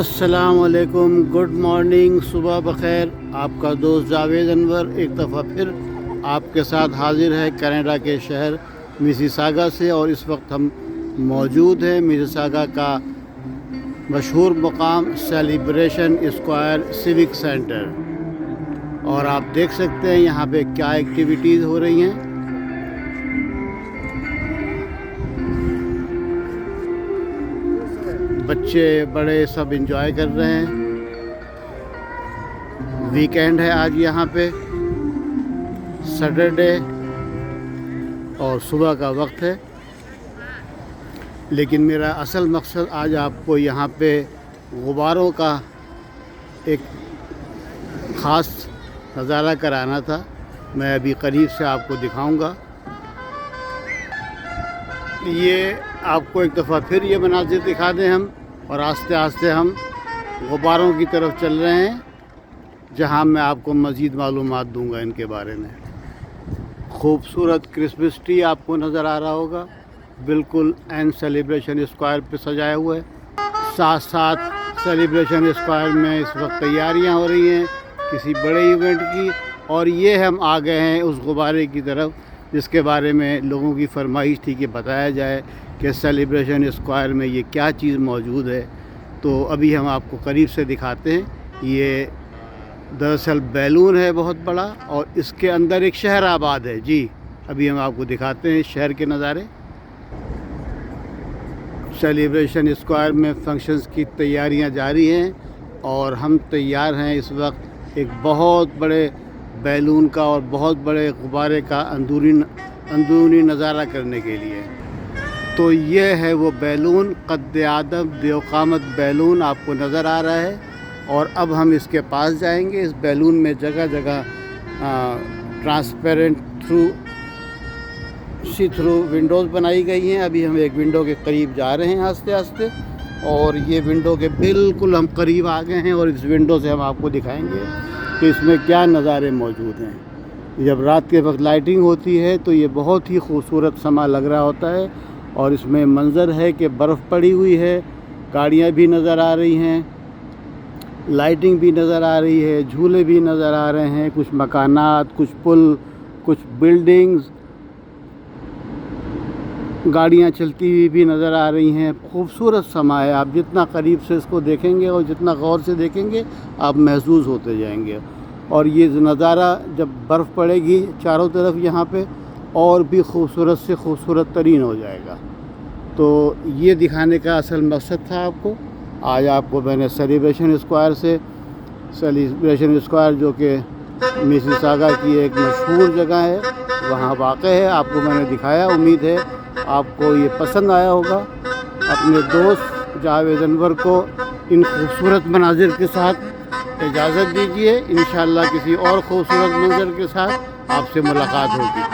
अस्सलाम वालेकुम, good morning, सुबह बखैर। आपका दोस्त जावेद अनवर एक दफ़ा फिर आपके साथ हाज़िर है कनाडा के शहर मिसिसागा से। और इस वक्त हम मौजूद हैं मिसिसागा का मशहूर मुकाम सेलिब्रेशन स्क्वायर सिविक सेंटर। और आप देख सकते हैं यहाँ पे क्या एक्टिविटीज़ हो रही हैं। बच्चे बड़े सब एंजॉय कर रहे हैं। वीकेंड है आज यहाँ पे, सैटरडे और सुबह का वक्त है। लेकिन मेरा असल मकसद आज आपको यहाँ पे गुब्बारों का एक ख़ास नज़ारा कराना था। मैं अभी करीब से आपको दिखाऊंगा। ये आपको एक दफ़ा फिर ये मनाज़िर दिखा दें हम, और आस्ते आस्ते हम गुब्बारों की तरफ चल रहे हैं, जहां मैं आपको मज़ीद मालूमात दूंगा इनके बारे में। खूबसूरत क्रिसमस ट्री आपको नज़र आ रहा होगा, बिल्कुल एन सेलिब्रेशन स्क्वायर पे सजाया हुआ है। साथ साथ सेलिब्रेशन स्क्वायर में इस वक्त तैयारियां हो रही हैं किसी बड़े इवेंट की। और ये हम आ गए हैं उस गुब्बारे की तरफ जिसके बारे में लोगों की फरमाइश थी कि बताया जाए कि सेलिब्रेशन स्क्वायर में ये क्या चीज़ मौजूद है। तो अभी हम आपको करीब से दिखाते हैं। ये दरअसल बैलून है बहुत बड़ा, और इसके अंदर एक शहर आबाद है। जी, अभी हम आपको दिखाते हैं शहर के नज़ारे। सेलिब्रेशन स्क्वायर में फंक्शंस की तैयारियां जारी हैं, और हम तैयार हैं इस वक्त एक बहुत बड़े बैलून का और बहुत बड़े गुब्बारे का अंदरूनी नज़ारा करने के लिए। तो ये है वो बैलून, कद्दे आदम देवकामत बैलून आपको नज़र आ रहा है। और अब हम इसके पास जाएंगे। इस बैलून में जगह जगह ट्रांसपेरेंट सी थ्रू विंडोज़ बनाई गई हैं। अभी हम एक विंडो के करीब जा रहे हैं आस्ते आस्ते, और ये विंडो के बिल्कुल हम करीब आ गए हैं। और इस विंडो से हम आपको दिखाएंगे कि इसमें क्या नज़ारे मौजूद हैं। जब रात के वक्त लाइटिंग होती है तो ये बहुत ही खूबसूरत समा लग रहा होता है। और इसमें मंज़र है कि बर्फ़ पड़ी हुई है, गाड़ियाँ भी नज़र आ रही हैं, लाइटिंग भी नज़र आ रही है, झूले भी नज़र आ रहे हैं, कुछ मकानात, कुछ पुल, कुछ बिल्डिंग्स, गाड़ियाँ चलती हुई भी नज़र आ रही हैं। खूबसूरत समा है। आप जितना करीब से इसको देखेंगे और जितना गौर से देखेंगे आप महसूस होते जाएंगे। और ये नज़ारा जब बर्फ़ पड़ेगी चारों तरफ यहाँ पे, और भी खूबसूरत से खूबसूरत तरीन हो जाएगा। तो ये दिखाने का असल मकसद था आपको। आज आपको मैंने सेलिब्रेशन स्क्वायर से, सेलिब्रेशन स्क्वायर जो कि मिसिसागा की एक मशहूर जगह है वहाँ वाक़ है, आपको मैंने दिखाया। उम्मीद है आपको ये पसंद आया होगा। अपने दोस्त जावेद अनवर को इन खूबसूरत मनाजिर के साथ इजाज़त दीजिए। इंशाअल्लाह किसी और खूबसूरत मंजर के साथ आपसे मुलाकात होगी।